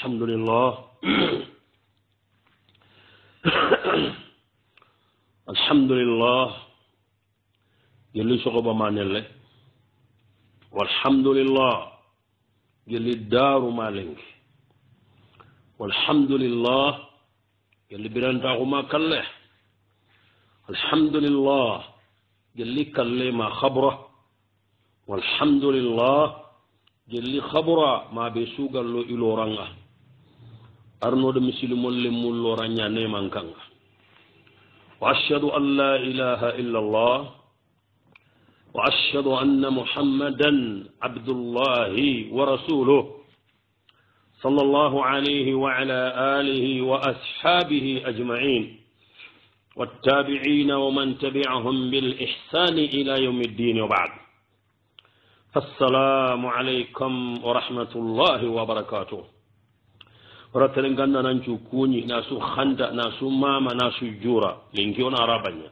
الحمد لله الحمد لله يلي شغب ما نله والحمد لله يلي الدار ما لنك والحمد لله يلي برنتاغ ما كله الحمد لله يلي كله ما خبره والحمد لله يلي خبره ما بيسوق له إلورانغا أرنود مسلم لمن لورانيا نيمان كانغا وأشهد أن لا إله إلا الله وأشهد أن محمدا عبد الله ورسوله صلى الله عليه وعلى آله وأصحابه أجمعين والتابعين ومن تبعهم بالإحسان إلى يوم الدين وبعد السلام عليكم ورحمة الله وبركاته ورتلنغنا نانچو كوني ناسو خندا ناسو ماما ناسو جورا لنكيون عربانيا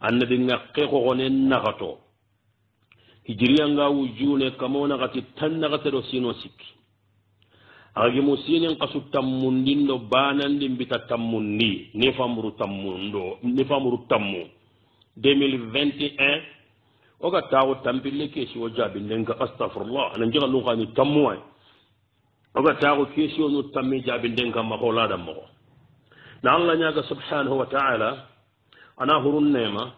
النبي نقيقو غنين نغطو هجريانغا وجوني كمونا غتي تنغتو سينو سيكي agi musinin kasu tammundin do banandin bita tammundi ne famuru tammu 2021 oga tawo tampille ke si wajabi nenga astaghfirullah nan jiga lu khani tammu ay oga tawo ke si onu tammi jabi nenga makola dam mo na Allah nyaga subhanahu wa ta'ala ana hurun nema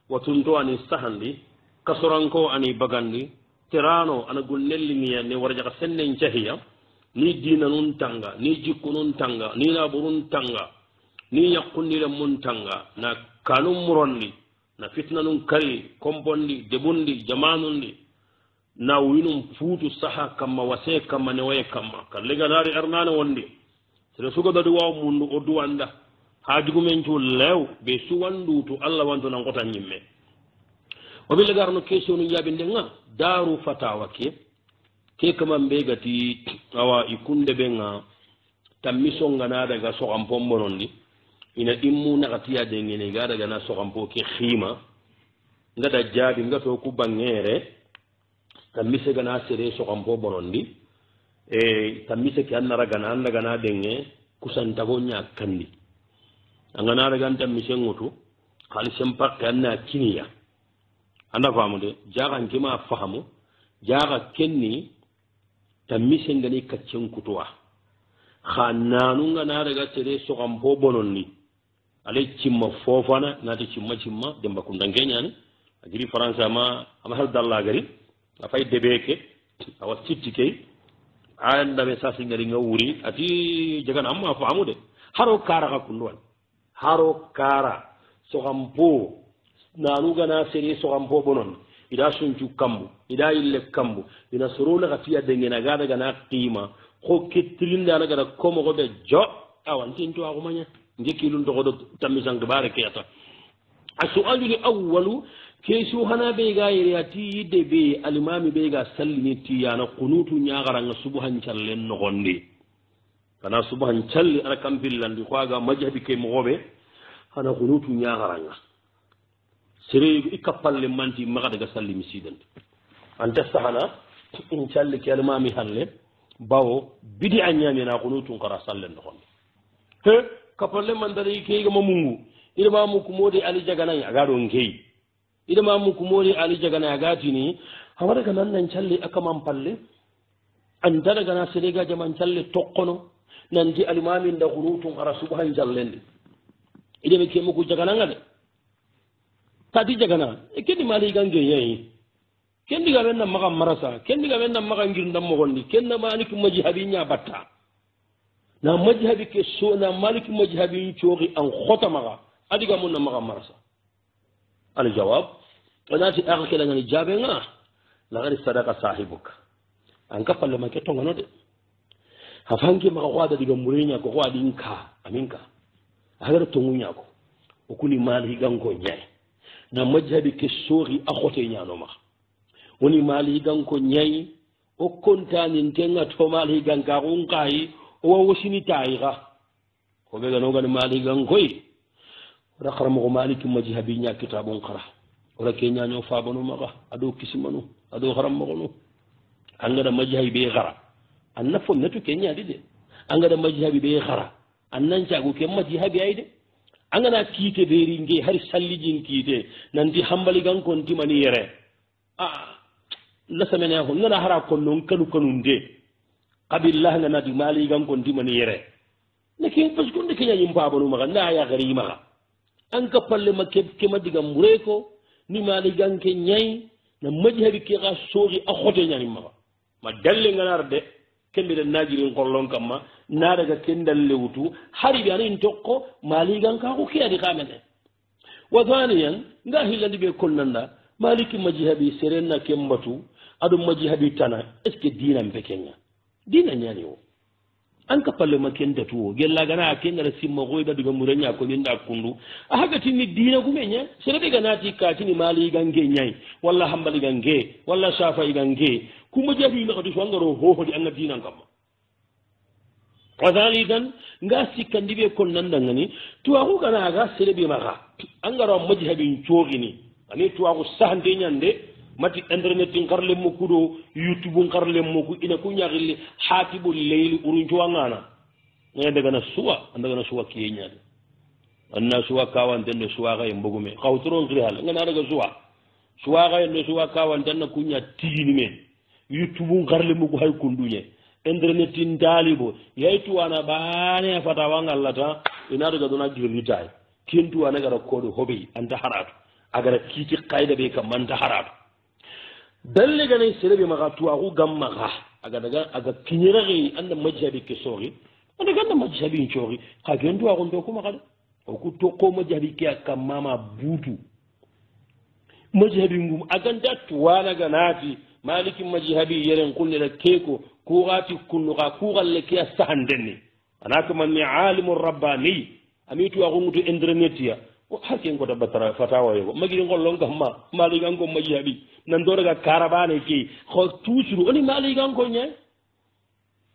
watunto ani sahandi kasuranko ani bagandi tirano ana gunnelli ne warja senne jahiya ni dina nun tanga ni jikku nun tanga ni naburun tanga ni yakkundi le mun tanga na kanum murondi na fitna nun kari kombondi debundi jamanundi na winum futu saha kama wase kama ne waye kama kallega nari arnana wondi sere sugo dadu waw mundu o duwanda hajugu men cu lew be suwandu to Allah wanto nan kota nyimme o bi legarno question nu jabi ndenga daru fatawa ke kama mbegati awa ikunde benga tammiso ngana daga so ampo mbonondi ina immu nakatiya de ngene ga daga na so ampo ke khima ngada jabi ngato ku bangere tammise gana sere so ampo bonondi tammise ke anna raga na anda gana denge kusanta gonya kandi angana daga tammise ngoto khalisem pakke anna kiniya anda famude jaga ngima fahamu jaga kenni tammise ngani kaccen kutuwa khannanu ngana daga tere so gambo bononni ale cimma fofana nati cimma demba kundangenya ni agiri faransa ma amhal dalla gari afay debeke awa cittike anda be sasi ngari ngawuri ati jagan amma faamude haro kara ka kundwan haro kara so gambo nanu gana sere so gambo bononni ida sunju kambu ida ille kambu ina suruna gatiya dengena gada gana qima ko kettilinda na gada komo go be jo awan tinto agumanya ngekilun do do tamisang barake ata as-su'alu al-awwalu kesu hana be ga yati de be al-imami be ga sallini tiyana qunutu nyagaranga subhan challen no gonde kana subhan challi ana kambillandi ko aga majhabi ke mo gobe hana qunutu nyagaranga sere ikapalle manti maga daga salli misidan anta sahana in challe ke almami halle bawo bidi anyami na kunutun qara sallen don he kapalle man dare ke ga mamungu ida ma mu kumodi ali jagana ya gado ngey ida ma mu kumodi ali jagana ya gati ni hawara ga nan challe aka man palle anta daga na sere ga jaman challe tokkono nan di almami nda kunutun qara subhan jallen ida be ke mu ku jagana ngade tadi jagana kendi mali gange yayi kendi ga benna maga marasa kendi ga benna maga ngir ndam mo gondi kenna malik majhabi nya batta na majhabi ke so na malik majhabi chogi an khota maga adiga mun na maga marasa al jawab anati akhir ngani jabe nga la gari sadaqa sahibuk an kapalle ma ke tonga no de hafangi maga wada diga murinya ko wadi inka aminka agara tongunya ko okuni mali gango nyaay na majhabi ke sori akhote nyano ma woni mali ganko nyai o kontani ntenga to mali ganka runkai o wosini taiga ko be gano gan mali gankoy rakhara mo maliki majhabi nya kitabun qara ora kenya nyo fa banu maga ado kisimanu ado haram mo no angada majhabi be gara anna fonnatu keñaadi de angada majihabi ɓe hara annan cagu ke majihabi ay de angana kiite ɓeeri nge hari sallijin kiite nanti hambaligan kontimani yere lasamene ho ngana hara konnon kanu kanun de qabillah nganadi maligan kontimani yere lakin parce que nde keñañim babanu maxa nda yaxari maxa an ka palle ma kema diga mure ko ni maligan ke ñayi na majihabi ke xa sooxi a xote ñanim maxa ma dalle nganar de kembire najirin qollon kamma nadaga kendalle wutu hari ɓe ana in tokko maligan kako ke adi kamene wa thaniyan nga hillandi ɓe konnanda maliki majihabi serenna kembatu aɗum majihabi tana est ce que dinan pe kenga dina ñani o an ka palle ma kendatu o gellagana a kendara simma koyɗa diga mureña kominɗa kundu a hagatinni dina gume ña sere ɗiga naati katini maligan ge ñayi walla hambaligan ge walla safayigan ge kuma jaɓi makati so angaro hohodi anga dinan kamma wasali tan nga sikkandi ɓe kon nandangani tuwaku gana aga sereɓe maka angaro maji haɓin cookini ani tuwaku sahante ñande mati internet in karlemmo kuɗo youtube karlemmo ku ina ku ñakilli hatiɓo leyli urun cowangana aya dagana suwa andagana suwa kiye ñade anna suwa kawantendo suwa kaye mbogume kawtoron kiri hal ngana daga suwa kayendo suwa kawantenna kuña tigini men youtube karlemmo ku hay kunduñe internet in daalibo yaytuwana ɓaane a fata wangallata ina daga dona girritay kentuwana gara koɗo hoɓey anta haratu agara kiiti kayda ɓe kam anta haratu dalle ganay sereɓe maxa tuwaxu gam maxa aga daga aga kiñeraxey anda majabi ke sooxi anda ganda majabin cooxi xa ken tuwaxun to kumaxa de oku tokko majabi ke a kam mama buutu majabi ngum aganta tuwanaga naati maliki majihabi yeren kunnera keeko kuxaati kunnuxa kuxalle ke a saxandenni ana kamanni alimu rabbani ami tuwaxungutu internetia har ken kota batara fatawayogo magiri ngollon kamma maliganko majihabi nandoraga karabane ke xo toujours oni maliganko ñe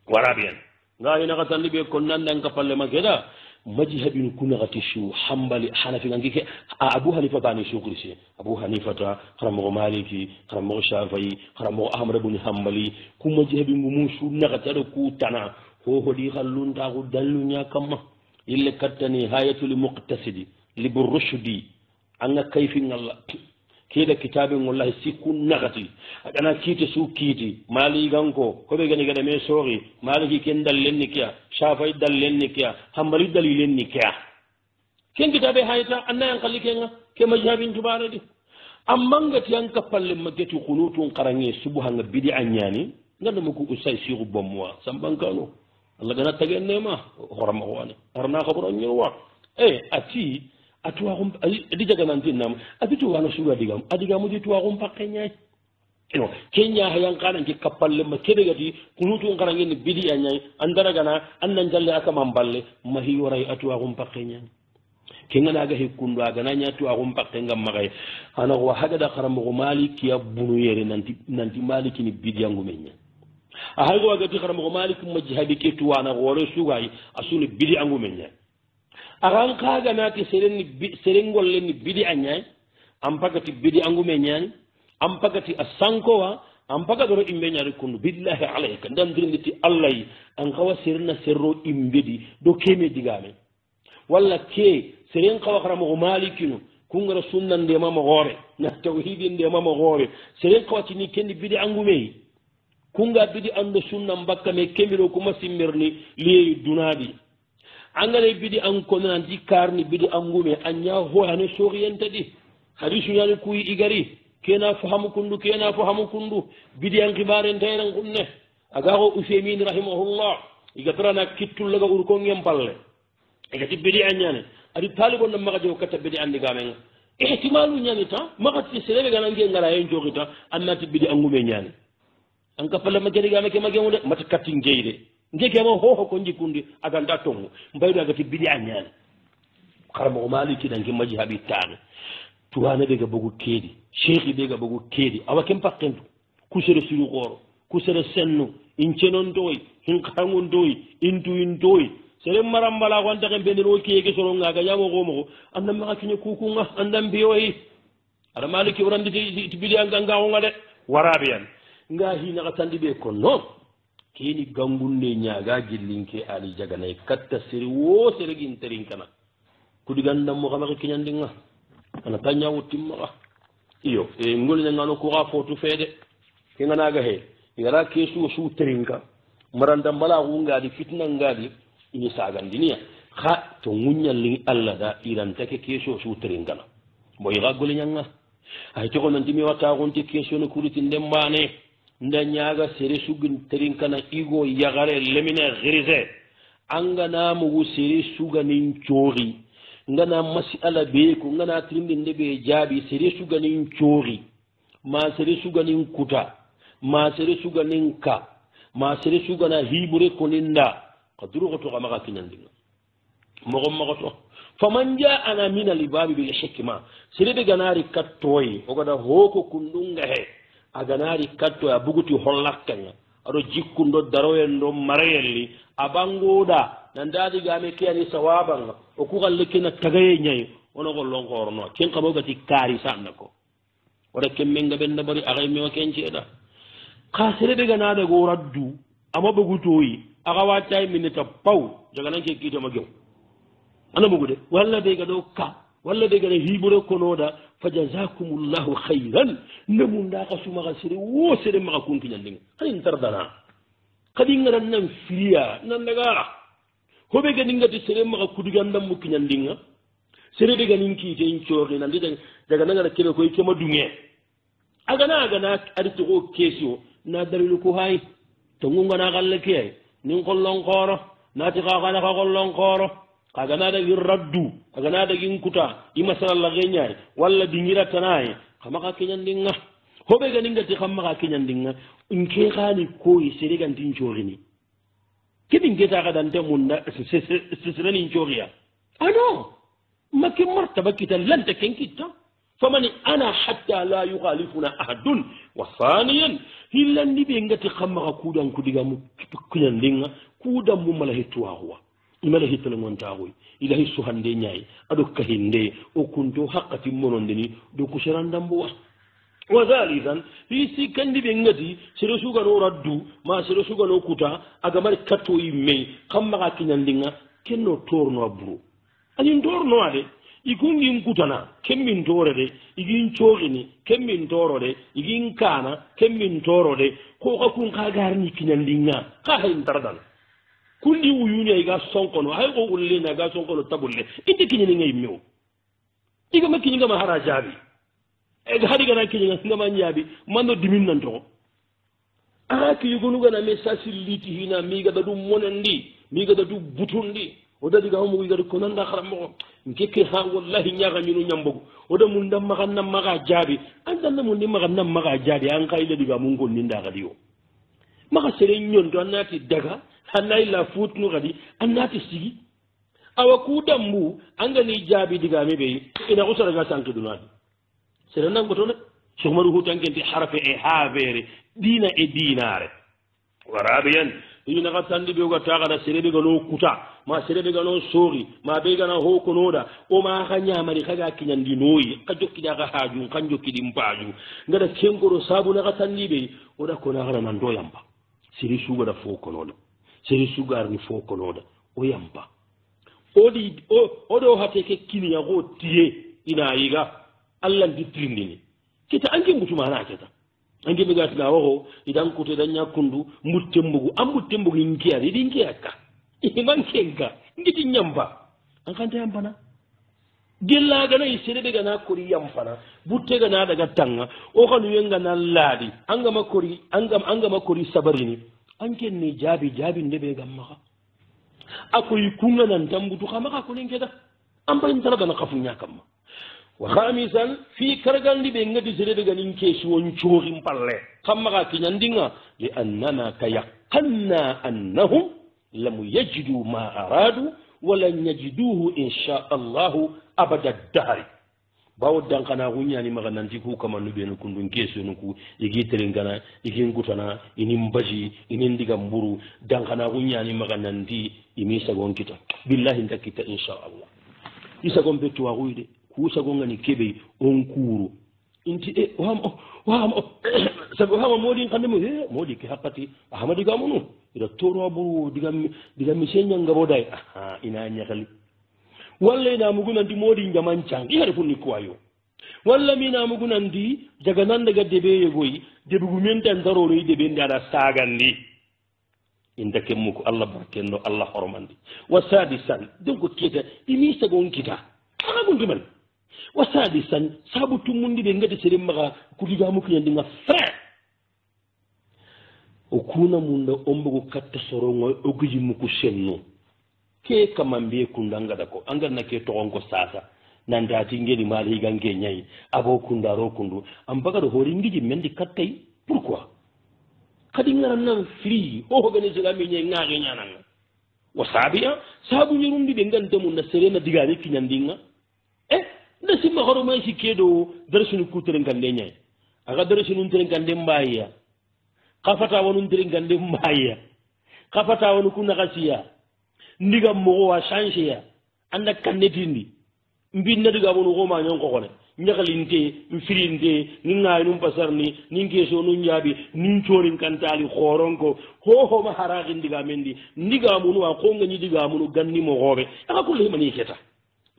wara bien nga ina xatandi ɓe kon nandanka palle ma keda majihabin kunaxati su hambali hanafiganki ke abou hanifata ani sukrisi abou hanifata xaramoxo maliki xaramoxo shafayi xaramoxo ahmada buni hambali ku majihabingumu su naxati aɗo ku tana hohodi xalluntaxu dalluña kamma yille kattani hayatuli muqtasidi libu rushdi anga kayfi ngalla keeda kitabe ngollahi sikku nagati agana kiite su kiiti maliganko hoɓe gani gada me sooxi maliki ken dallenni kea safay dallenni kea hambali dalilenni kea ken kitabe hayta annayan kalli kenga ke majhabin tubanedi ammangati an kappalle maggeti kunutun karange subuhanga bidi a ñani ngandamaku usay siixu bommoa sambankano allah gana tagennema horamaxoane arna xabura ñirwa ati atuwaxum adi jaganantinnam adi tuwana suga digam adigamudi tuwaxum paqe ñaay ino ke ñaxayankananke kappallema keɓegati kunutun xarangeni bidi a ñaay andaragana annan jalle a kaman balle mahi woray atuwaxum paqe ñaay ke nganaga hekkundu agana ña tuwaxum paqe ngam maxay anaxowa hagada xaramoxo malikiya bunu yere nanti malikini bidiyangume ña a haygo wagati xaramoxo malik majihabi ke tuwana xoore sugay a suni bidi angume ñaay aran kaga naati serengollenni bidi a ñaay an pagati bidi angume ñaani an pagati a sankowa an pagadoro imbe ñaari kundu billahi alayka ndandirinditi allahy an kawa serena serro imbedi do keme digame walla ke seren kawa xaramoxo malikinu kungara sunna ndemama xoore na tawhidi ndemama xoore seren kawatini kendi bidi angumeyi kunga bidi ando sunna mbakkame kemiro kuma simmirni liyeyi dunadi angane bidi an konanti karni bidi angume anya hoyane soxiyentadi hadisu ñani kuyi igari kena fahamu kundu bidi an xibaren tayren kunne agaxo usemin rahimahullah igatarana kittullaga urkongen palle igati bidi a ñane adi talibonna maxa jego katta bidi andigamenga ihtimalu ñani ta maxati serebe ganange ngara yen joxita annati bidi angume ñani an ka palle ma gedigame ke magemu de mata katti ngey de ngekema hoho ko jikundi aganda tongu mbaydo agati bidi a ñaani xaramoxo maliki danke maji haɓi taane tuwane ɓega bogu keedi cheikhi ɓega bogu keedi awa ken pakkentu kusere suru xooro kusere sennu in cenontoy in xarangontoy in tuyintoy sere marambala xo antaxe mbenir wo kiyeke sorongaga ñamo xomoxo andan maxa kiñe kukunga andan mbiyoyi aɗa maliki oranditi bidi angaxonga de waraɓeyan nga xinaxa tandi ɓe kon non keni gangunde ñaaga jillinke ali jaganay katta seri wo seregin terin kana kudigandammo kamake kiñandinga ana tañawu timmaxa iyo ngoliñangano kuxa fotu feede ke nganaga he igara kesuwo su terinka maranda mbala xungadi fitna ngadi ini sagandiniya xa to ŋuñallin allah da irantake kesuwo su terinkana bo ixa goliñanga ay toxonantimi wataxunti kesuwo ne kuriti ndembane nda ñaaga sere sugin terinkana igo yaxare lemine xirise angana mugu sere suganin cooxi ngana masala be ko ngana trimbinde be jaabi sere suganin cooxi ma sere suganin kuta ma sere suganin ka ma sere sugana hibure koninda kaduru goto kama kinandinga mogo mogo faman ja'ana min al-babi bil hikma sere be ganari kattoy o gada hoko kundunga he aganari katto ya buguti hollakkanya ado jikkundo daroyen do marayelli abangoda nandadi game kiyani sawaban o ku galle kina tagaye nyay ono ko lonkorno ken kabo gati kari sannako wala kemmenga benda bari agay mi wakenjeda khasere be ganade go raddu ama bugutoyi aga watay minita paw jaga nanke kito magyo ana bugude walla be gado ka walla be gado hibure konoda fajazakumullahu khairan namunda kasuma gasire wo sere maka kunti nyanding hani tardana kadi ngaran nan firiya nan daga hobe ga ningati sere maka kudigandam mu kinyandinga sere de ganin ki te inchori nan daga nangara kebe ko ikema dunge agana adito ko kesio na dalilu ko hay to ngunga na galle ke nin kollon koro na ti ka kana ka kollon koro agana da raddu agana da ginkuta imasala la genyay walla dingira tanay kama ka kinyandinga hobe ga ningati kama ka kinyandinga inke khani ko isere gan tin chorini kidin geta ga dante munda sisirani inchoriya ano maki martaba kitan lan takinkita famani ana hatta la yukhalifuna ahadun wa thaniyan hillan ni be ngati kama ka kudan kudiga mu kinyandinga kudan mu mala hitwa huwa imala hitala ngonta hoy ilahi suhande nyaay ado kahinde o kunto haqqati monondini do kusharandambo wa zalidan fi sikandi be ngati sero suga no raddu ma sero suga no kuta aga mari katto yimme kamma ka kinyandinga kenno torno abru ani torno ade ikungi kutana kemmin torode igin chogini kemmin torode igin kana kemmin torode ko ka kun ka garni kinyandinga ka hayin tardan kundi uyuni ga sonkono hay ko ulle na ga sonkono tabulle inde kinyini ngay mew diga makini ngama harajabi e ga hadiga na kinyini ngama nyabi mando dimin nan to aki yugunu gana message liti hina mi ga dum monandi mi ga du butundi o dadi ga mo ga ko nanda kharamo ngeke ha wallahi nyaga minu nyambogo o da mun dam maganna maga jabi andan mun ni maganna maga jabi an kayde diga mun gon ni ndaga diyo maga sere nyon do nati daga hanay la futnu gadi annati sigi awa ku dambu angani jabi diga mebe ina ko sara ga sanki dunadi sere nan goto nak so maru hutangenti harfe e habere dina e dinare warabiyan ina ga tandi be ga taga da sere be ga no kuta ma sere be ga no sori ma be ga na ho ko noda o ma hanya mari kaga kinyandi noyi ka jokki daga haju kan jokki dim paju ngada kengoro sabu na ga tandi be o da ko na gara man do yamba sere suga da fo ko noda seri sugar ni fo konoda o yamba odi odo hate ke kini ya go tie ina yiga allah ditrindini kita anke mutuma na keta anke be gatna wo idan ko to danya kundu muttembugu amuttembugu inkiya dinkiya ka iman kenka ngiti nyamba an kan ta yamba gilla gana isere be gana kori yampana butte gana daga tanga o kanu yenga na ladi anga makori sabarini anke ni jabi ndebe gamma akoy kunga nan tambutu kama ka kunin keda am bayin tara bana kafunya kamma wa khamisan fi kargandi be ngadi sere be ganin keshi won chorin palle kamma ka kinyandinga li annana kayaqanna annahum lam yajidu ma aradu wa lan yajiduhu insha Allah abada ad-dahr bawo dankana hunyani magananti ku kama nube no kundun keso no ku igi terengana igi ngutana ini mbaji ini ndiga mburu dankana hunyani magananti imi sagon kita billahi ndakita insha Allah isa gombe to waguide ku sagon ngani kebe on kuru inti wama sabu hama moɗi kandemo he moɗi ke hakkati ahama digamunu ida tono buru diga misenya ngaboday aha ina nyakali walla ina mugunandi moɗi jaman cangi hade funni kuwayo walla mina mugunandi jaga nanda ga debe yegoyi debugu menten daroro yi debe ndada sagandi inda kemmuko Allah barkendo Allah hormandi wasadisan donc kita imi sagon kita aga gundiman wasadisan sabu tumundi be ngati sere maga kudiga muko yandi nga frère o kuna munda ombugo katta sorongo oguji muko senno ke kamambe kundanga dako anga nake to onko sasa nandati ngeni mali gange nyai abo kundaro kundu ambaga do hori ngiji mendi kattay pourquoi kadi ngaran nan free o organiser la mi nyai ngaage nyananga wasabiya sabu nyirundi be ngante mun na serena digani kinyandinga nda simma horo may si kedo darsunu kutere ngande nyai aga darsunu tere ngande mbaya kafata wonu tere ngande mbaya kafata wonu kunna kasiya ndiga mo wa changer ya anda kanetindi mbinna diga wonu ko ma nyon ko kone nyakalinte mfirinde ninga num pasarni ninge so nu nyabi nin chorin kantali khoronko ho ma haragi ndiga mendi ndiga munu wa ko ngani diga munu ganni mo hobe aka ko le mani keta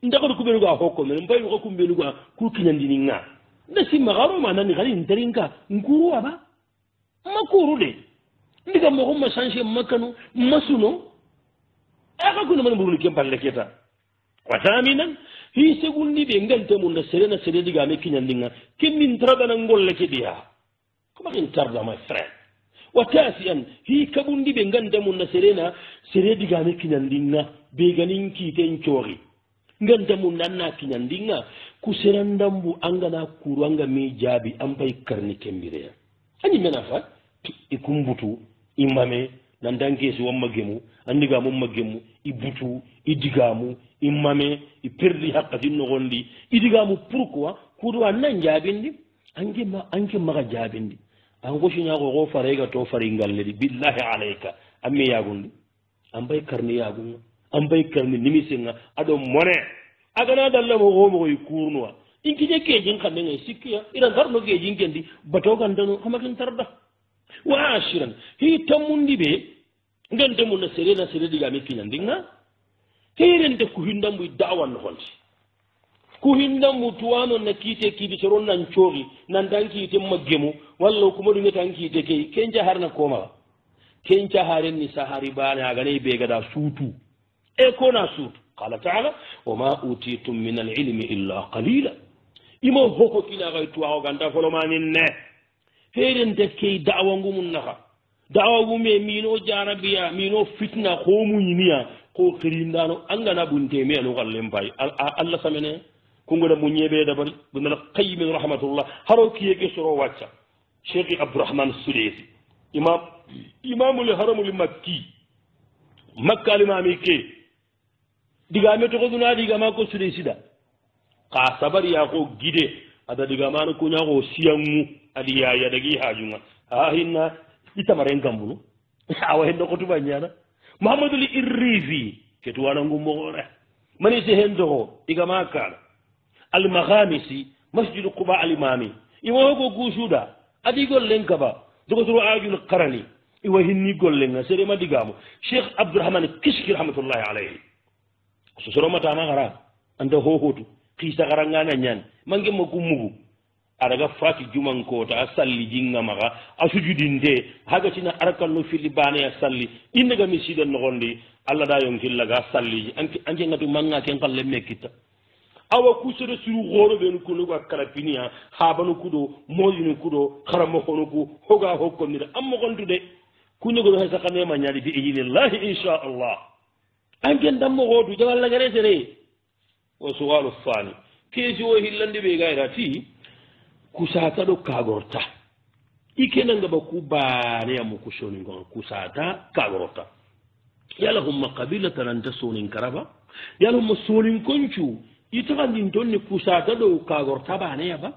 ndako ko be ga hokko men mbay ko kumbe lu ga ku kinyandi ninga nda simma garo ma nan gali nterinka nguru aba makuru de ndiga mo ko ma changer makanu masuno aka ko man buru kem palle keta wataminan hi segundi be ngante mun da serena sere diga me kinyandinga kimmin trabana ngolle ke dia kuma kin tarda my friend watasian hi kabundi be ngante mun da serena sere diga me kinyandinga be ganin ki ten chori ngante mun nan na kinyandinga ku serandambu angana kuru anga me jabi ampai karni kembire ani mena fa ikumbutu imame nan danke si wamma gemu andiga mum magemu ibutu idigamu imame iperdi hakkati nogondi idigamu pourquoi kudu annan jabindi anke maga jabindi ango shinya go farega to faringalle di billahi alayka amme yagundi ambay karni yagunga ambay karni nimisenga ado mone agana dalla mo go mo kurnuwa inkije kejin kanne ngai sikkiya ira darno kejin kendi bato gandano kamakin tarda wa ashiran hi tamundi be ngante mun na sere diga me kinyandinga herende ku hindambu da'wan honti ku hindambu tuwano na kite kidi soron nan chogi nan danki te maggemu wallo kuma dunga tanki te kay kenja harna koma kenja haren ni sahari bana ga ne be gada sutu e ko na sutu qala ta'ala wama utitum min al-ilmi illa qalila imo hoko kila ga tuwa ganda folo manin ne herende kay da'wa ngumun naka da'wa gume mino jarabiya mino fitna ko munyiniya ko kirindano angana bunte me no gallem bay Allah samene ko ngoda munyebe da bari bunal qayyim rahmatullah haro kiyeke soro wacca Sheikh Abdurrahman Sudesi imamul haramul makki makka limami ke diga me to ko duna diga ma ko Sudesi da ka sabari ya ko gide ada diga ma ko nya ko siyanmu adiya ya dagi hajunga ha hinna itamaren gambunu awa hendo ko tubanyana Muhammadu li irrizi ketuwana ngumore mani se hendo igama kala al maghamisi masjid quba al imami iwo go gusuda adi gollen kaba dogo turu ajul qarani iwo hinni gollen sere ma digamu Sheikh Abdurrahman Kishki rahmatullahi alayhi so soro mata ma gara anda hohotu kisa garangana nyan mangi mo kumugu adaga fati juman ko ta salli jinga maga asujudinde haga tina arkan no fili bane ya salli indaga misida no gondi alla da yon killaga salli anke ngatu manga ken kalle mekita awa kusere suru goro be ko no kala pinia habanu kudo moyinu kudo karamo kono ku hoga hokko ni amma gondude kunyo go hesa kane ma nyaadi bi idinillahi insha Allah anke ndammo godu jawalla gare sere wa suwalu fani kesi wo hillande be gairati kusata do kagorta ikena ngaba kubane ya mukushoni ngon kusata kagorta yala humma qabilatan anta sonin karaba yala humma sonin konchu itagandin donni kusata do kagorta bane ya ba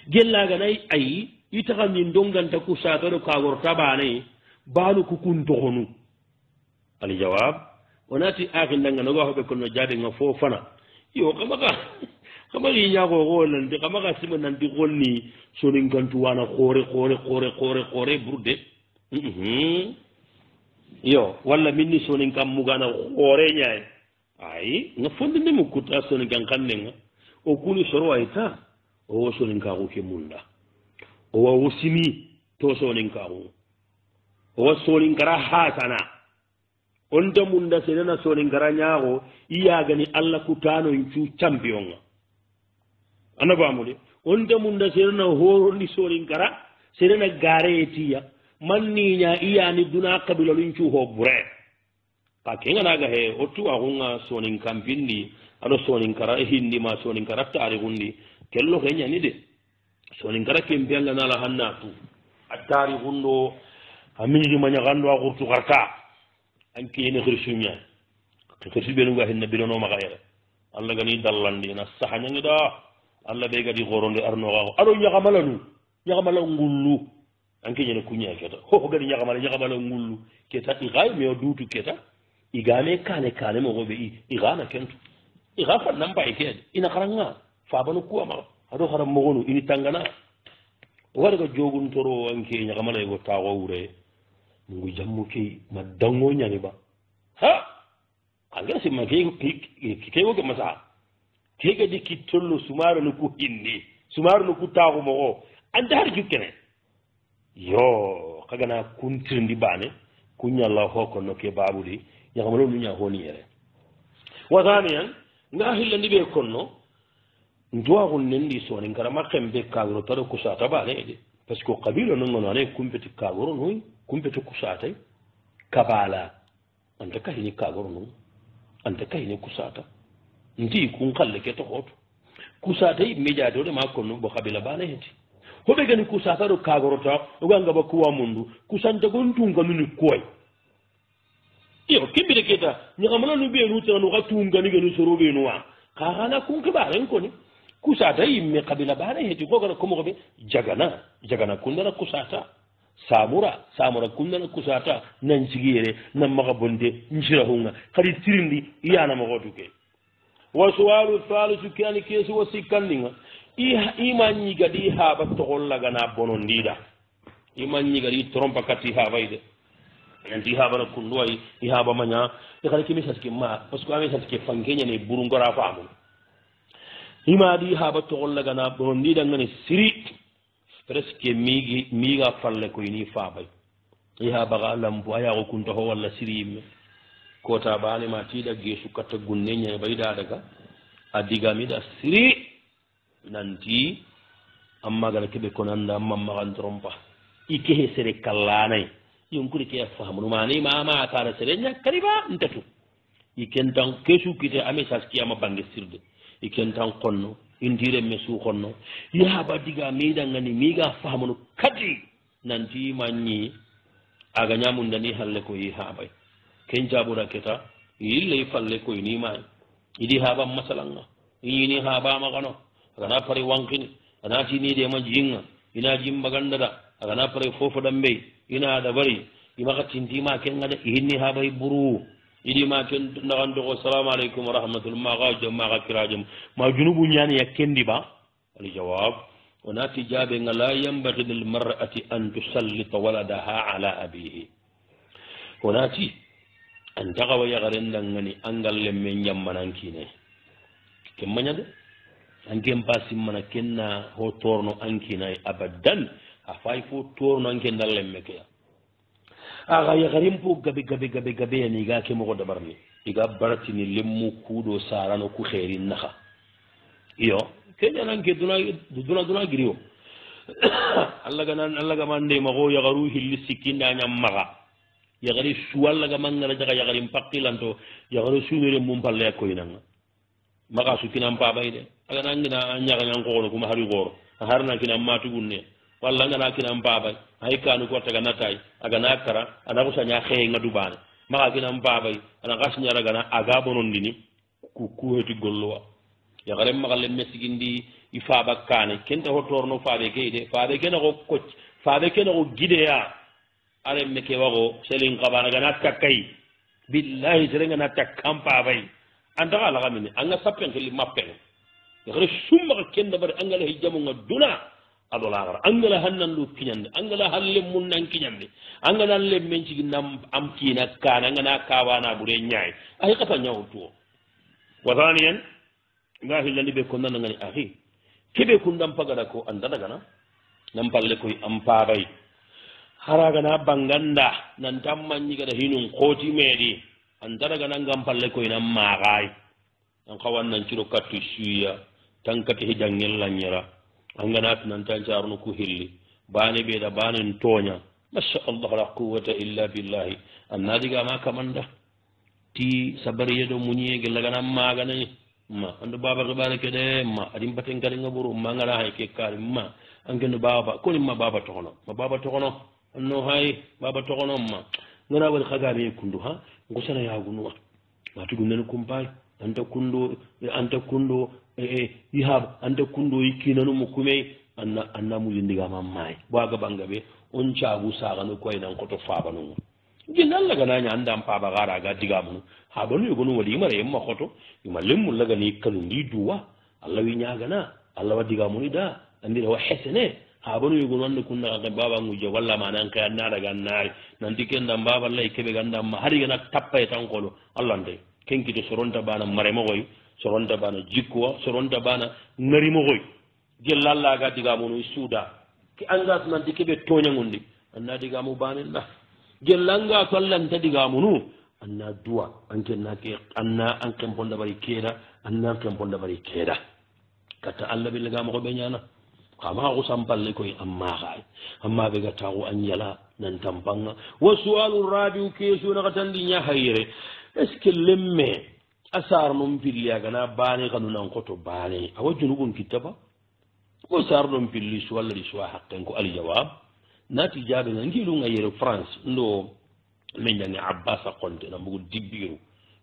gella ga nay ay itagandin donganta kusata do kagorta bane balu kukun togonu al jawab onati akhin danga no go be kono jabe nga fofana yo kamaka kamari nyago golan de kamaga sima nan di gonni sonin gantu wana khore burde yo walla minni sonin kam mugana khore nyaay ay na fondinde mu kuta sonin kan kannenga o kuni soro ayta o sonin ka ko ke munda o wa wusimi to sonin ka ko o sonin kara hasana on da munda senena sonin kara nyaago iya gani alla kutano inchu champion anabamude on da munda senena horondi sonin kara senena garetiya manninya iya ni duna kabila linchu ho bure ka kenga naga he otu ahunga sonin kampindi ado sonin kara hindi ma sonin kara tari gundi kello kenya ni de sonin kara kempianga nala hannatu atari gundo amini manya gando agurtu karta anki ene khirsunya khirsu benu ga hinna bilono magayere alla gani dallandi na sahanya ngida alla be gadi goronde arno gago ado nyagamala ngullu anki nyene kunya keta ho gadi nyagamala ngullu keta igay me dutu keta igame kane mo gobe igana kentu igafa namba iked ina karanga fa banu kuwa ma ado haram mo gonu ini tangana warga jogun toro anki nyagamala go tawo wure ngu jammu ke madango nyani ba ha anga si mage ke wo ke masa ke ga dikki tollo sumaru no ku hindi sumaru no ku tawo mo anda har jukkene yo kaga na kuntirndi bane kunya Allah hokko no ke babudi yakamalo nunya honi yere wadaniyan nga hillandi be konno ndwa gon nendi so ni ngara makembe kagro taro kusata bane de parce que qabila non non ane kumpeti kagro no kumpeti kusata kabala anta kahini kagro no anta kahini kusata ndi kun kalle ke to hoto kusata meja do de makonno bo qabila bane heti hobe gani kusata do kagro ta o ganga ba kuwa mundu kusanta gon tunga mini koy iyo kimbire keta nyakamala no be ruta no gatunga ni gani soro be no wa kana kun ke bare ko ni kusata yimme kabila bare heti ko gara komo be jagana kundana kusata samura kundana kusata nan cigire nan maga bonde njira hunga kadi tirindi iyana mago duke wa suwalu thalithu kani kesu wasikandinga imanyi gadi haba togolla gana bonondida imanyi gadi trompa kati habaide nanti haba na kundwa ihaba manya yakali kimisa skima parce que amesa ske fangenya ne burungora faamu imadi haba togolla gana bonondida ngani siri presque miga falle ko ini faabay ihaba ga lambu aya ko kunto ho walla siri kota bani ma tida gesu katta gunnenya bayda daga adiga mi da siri nanti amma gala kebe konanda amma magan trompa ike he sere kallanay yonkuri ke fahamu mani mama tara sere nya kariba ntatu ikentan kesu kite ame saski ama bange sirde ikentan konno indire mesu konno ya badiga meida ngani miga fahamu kati nanti manyi aga nyamun dani halle ko yi habay ken jabura keta ille falle ko ni mai idi haba masalanga yini haba magano agana pare wankini ana tini de majinga ina jimba gandada agana pare fofo dambe ina da bari imaka tinti ma ken ngada hinni habay buru idi ma ken ndagando ko assalamu alaikum wa rahmatullahi wa jama'a kirajum ma junubu nyani yakendi ba ali jawab onati jabe ngala yambaghi lil mar'ati an tusallita waladaha ala abihi onati an tagawa yagaren dangani angal lemme nyamanankine kemmanya de ankem pasim mana kenna ho torno ankina abadan afai fo torno anken dallemme ke aga yagarim po gabe ni ga ke mo dabarni iga baratini lemmu kudo sarano ku khairin naha iyo kenya nanke duna giriyo Allah ga mande mago yagaru hilli sikinda nyammaga yagari suwalla ga mangala jaga yagarim paqilanto yagaru sunere mum palle ko inanga maka sukina mpa bayde aga nangina nyaga nyanko kuma hari goro harna kina matu gunne walla ngana kina mpa bay ay kanu ko taga natay aga nakara ana ko sanya khay ngadu bana maka kina mpa bay ana gasnya raga na aga bonon dini ku heti gollowa yagare magalle mesigindi ifa bakkane kenta hotorno faabe kayde faabe kena ko koc faabe kena ko gideya are meke wago selin qabana gana takay billahi serenga na takampa bay anda ala gamini anga sappen kili mappen yagare summa kenda bar angala hijamu ngaduna adola gar angala hannan lu kinyande angala halle mun nan kinyande angala le menci nam am kina kana ngana kawana bure nyaay ay kata nyawto wadaniyan ngahi lani be konna ngani akhi kebe kundam pagada ko anda daga na nam palle koy am paabay haraga na banganda nan tammanyi gada hinun koti medi anda daga nan gam palle koy nam maagay an kawan nan ciro kattu suya tankati hijangel lanyara anganat nan tan jarno ku hilli bane be da bane tonya masha Allah la quwwata illa billah annadiga ma kamanda ti sabari yedo munye gelaga nam magana ni ma andu baba ko bane kede ma adim baten kali ngaburu mangala hay ke kali ma angendo baba ko ni ma baba tokono anno hay baba tokono ma ngana wal khagari kundu ha ngusana ya gunwa ma tugu nen kumpay anta kundo yihab anta kundo yikinanu mukume anna mu yindiga mammay waga bangabe on caabu saga no koy nan ko to faaba no ginal laga nanya andam paaba gara ga diga mun ha bonu yugonu wali mare yemma khoto yima lemmu laga ni kanu ni duwa allah wi nyaaga na allah wa diga mun da andira wa hasane ha bonu yugonu wande kunna ga baba nguje walla manan kay na daga naari nan dikenda baba lay kebe gandam ma hari gana tappay tan ko allah ndey kenkito soronta bana maremo goy soronta bana jikko soronta bana ngarimo goy jellalla ga diga mun suuda ki angas nan dikebe tonya ngundi anna diga mu banilla jellanga kollan ta diga munu anna duwa anke nake anna an kan ponda bari keda anna kan ponda bari keda kata allah bil ga mo be nyana kama ko sampalle koy amma be ga tawo an yala nan tampanga wa su'alur rabiu kesu na katandi nya hayre est-ce que lemme asar num pilli agana bani kanu nan koto bani awajunubun kitaba ko sar num pilli su walla di suwa haqqen ko al jawab nati jabe ngi lu ngayere France ndo menyani Abbas Konte na bugu dibbiru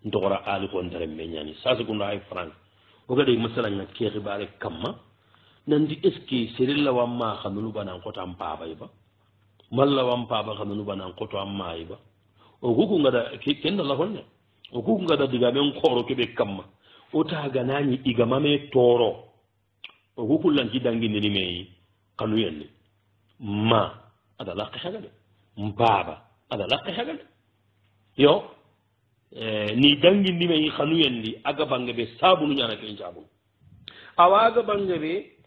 ndogora ali ko ndare menyani sasa ko ay France o gade masala nga ke xibare kamma nandi est-ce que serilla wamma xamnu banan ko tam paabay ba malla wam paaba xamnu banan ko to amma ba o gugu ngada ken la honne o gugu ngada diga men khoro kebe kamma o ta ganani diga mame toro o gugu lan ci dangi ni me kanu yenni ma ada la xaga de mbaba ada la xaga de yo ni dangi ni me kanu yenni aga bangabe sabu nu nyana ken jabu awaga bangabe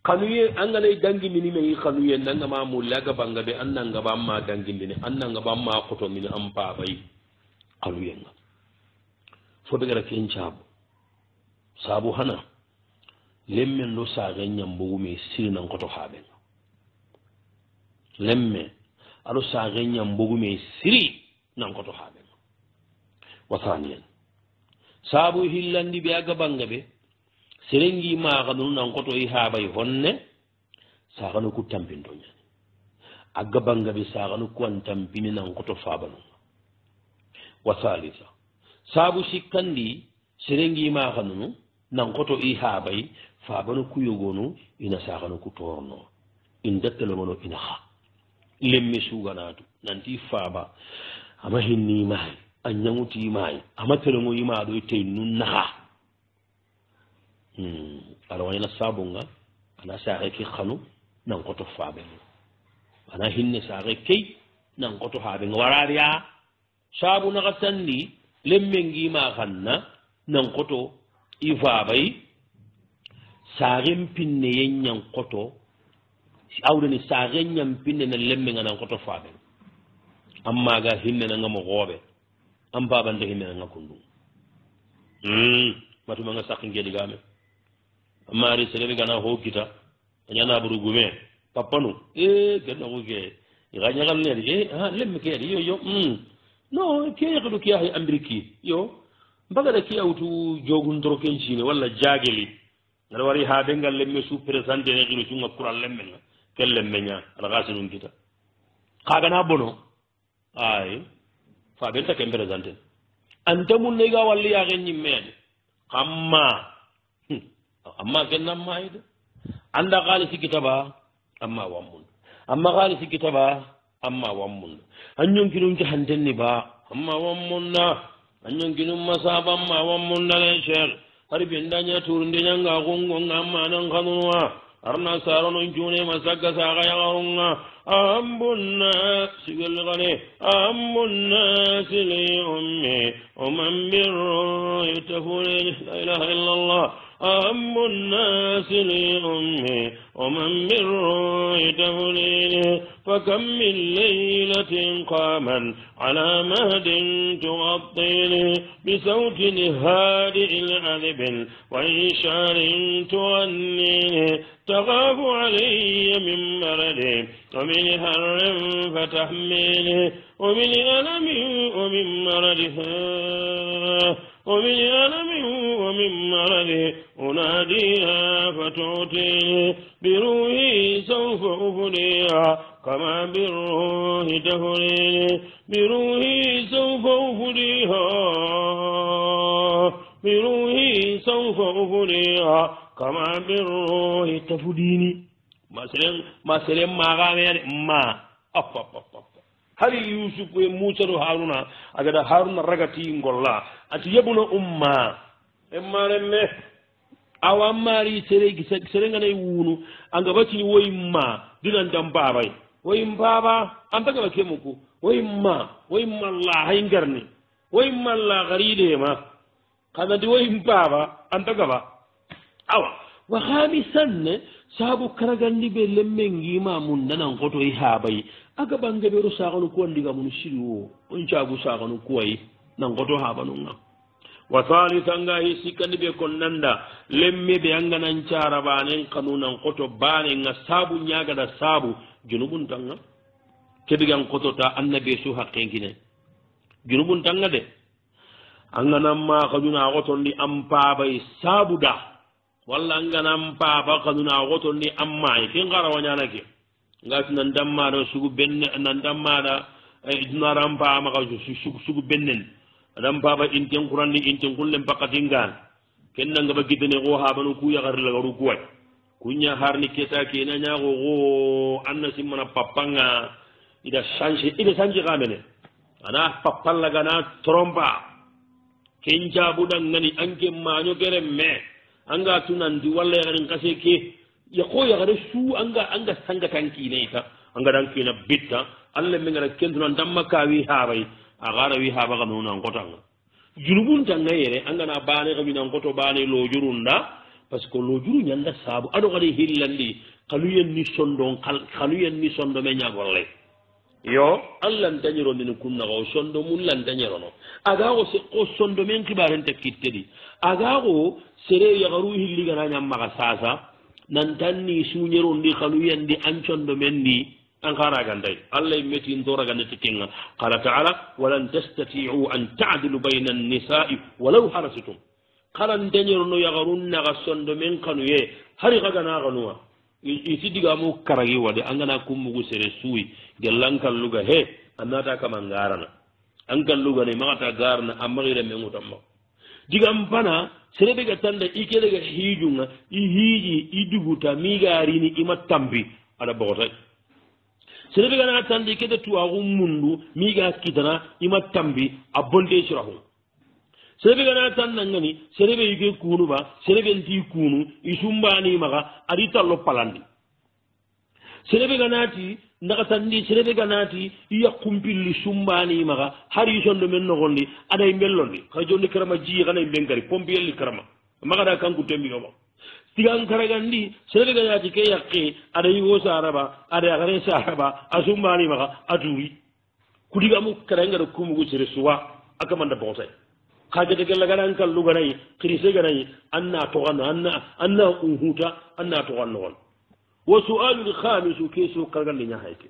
kanuye angale dangi ni me kanuye nanga ma mulaga bangabe annanga bamma dangi ni annanga bamma koto min ampa bay kanuye nga fo be gara ken jabu sabu hana lemme no saga nyambo me sirina koto habe lemme alo saga nyambo me siri nan koto habe wasaniyan sabu hillandi be aga bangabe serengi ma ganu nan koto habay honne saganu ku tampindo nyani aga bangabe saganu ku tampini nan koto fabanu wasalisa sabu sikandi serengi ma ganu nan koto habay fabanu ku yogonu ina saganu ku torno indattelo mono ina ha lemmi suganatu nanti faba ama hinni mai anyanguti mai ama telengo yima do te nunna ala wayna sabunga ana saare ki khanu nan koto faabe ana hinne saare kay nan koto haabe warariya sabu na gatandi lemmengi ma khanna nan koto ifaabai saaren pinne yenyan koto awdani saaren nyam pinne na lemmenga nan koto faabe amma ga hinne na ngamo gobe am babande hinne na ngakundu matuma nga sakinge digame mari sere gana hokita nyana buru gume papanu gana hoge iganya gamne lemme ke yo no ke yakdu ke ay amriki yo baga da ke autu jogun dro ken chine wala jageli ngara wari ha bengal lemme su presente ne gilu tunga kural lemme kel lemme nya ala gasinun kita kaga na bono ay fa benta ke presente antamun ne ga walli ya genni mede amma kenna maide anda galisi kitaba amma wammun amma galisi kitaba amma wammun anyon kinun ki hantenni ba amma wammunna anyon kinun masaba amma wammunna le sheikh hari bendanya turunde nyanga gongo ngamma nan kanunwa arna sarono june masaka saga yagarunga ambunna sigel gane ambunna sili ummi umman birru yatafuni la ilaha illallah أم الناس لأمي ومن بالرؤية فكم من ليلة قاما على مهد تغطيني بصوت هادئ العذب وإنشار تغنيني تخاف علي من مرضي ومن هر فتحميني ومن ألم ومن مرضها ومن ألم ومن مرضي أناديها فتعطيني بروحي سوف أفنيها كما بالروح تفنيني بروحي سوف أفنيها بروحي سوف أفنيها كما بالروح تفديني ما سلم ما غامر ما أف أف أف أف هل يوسف وموسى وهارون أجد هارون رجعتي إنقلا أتيبون إما لما أو أماري سرعنا يوونو أنغبتي وإما دلنا جنبابي وإما أنت كم كمكو وإما الله هينكرني وإما الله غريبه ما كذا دي وإما أنت كذا أو وخامسا sabu karagandi be lemmengi ma mun nanan goto yi habai aga bange be rusaganu ko ndiga mun shiriwo on cagu saganu kuwai nan goto habanunga wa thalithan ga hisikandi be konnanda lemme be anganan cara banen kanunan goto bane nga sabu nyaga da sabu junubun tanga kedigan goto ta annabi su haqqengine junubun tanga de anganan ma kaduna goto ndi ampa bay sabu da walla nganam papa kaduna goto ni amma kin gara wanyana ke ngat nan damma do sugu benne nan damma da idnaram pa ma ka sugu bennen adam papa inten qur'an ni inten kullem pakatingan ken nga ba gidene go ha banu ku ya gar la garu kuwat kunya harni keta ke na nya go anna simana papanga ida sanji gamene ana papalla gana tromba kenja budan ngani anke manyo gere me anga tunandi walla garin kase ke ya ko ya gare su anga sanga tanki ne ta anga dan kina bitta alle men ngara kendu nan damma kawi habai agara wi haba ga non ngotanga junubun tanga yere anga na bane ga minan goto bane lo jurunda parce que lo juru nyanda sabu ado gari hillandi kaluyen ni sondo me nyagolle yo allah dañiro min kunna o sondo mun lan dañiro no aga o se o sondo men kibaren te kittedi aga o sere yagaru hilli gana nyam maga sasa nan tanni suñero ndi xalu yandi an sondo men ni an khara gandai allah meti ndora gandati kinga qala ta'ala walan tastati'u an ta'dilu bayna an-nisa'i walau harasitum qalan dañiro no yagarun naga sondo men kanu ye hari kaga na ganuwa isi diga mu karagi wade angana kummugu sere suwi gellankal luga he annata kama ngarana ankal luga ne magata garna amagire mengu tamma diga mpana sere be gatanda ikele ga hijunga ihiji iduguta migari ni imatambi ada bogota sere be gana tandi kede tuwagu mundu miga kitana imatambi abonde shirahu serebe gana tan nangani serebe yike kunu ba serebe nti kunu isumbani maga adita lo palandi serebe ganati ndaka tandi serebe ganati iya kumpilli sumbani maga hari sondo men no gondi ada imbelondi ka jondi karama ji kana imbengari pompiyelli karama maga da kanku tembi no tigan karagandi serebe ganati ke yakke ada yiwo saraba ada gare saraba asumbani maga aturi kudiga mu karanga ko mu gusere suwa akamanda bonsai kaje de galan kal luganay krise ganay anna to anna unhuta anna to gon wa su'alu al-khamis kaysu kalgal nya hayke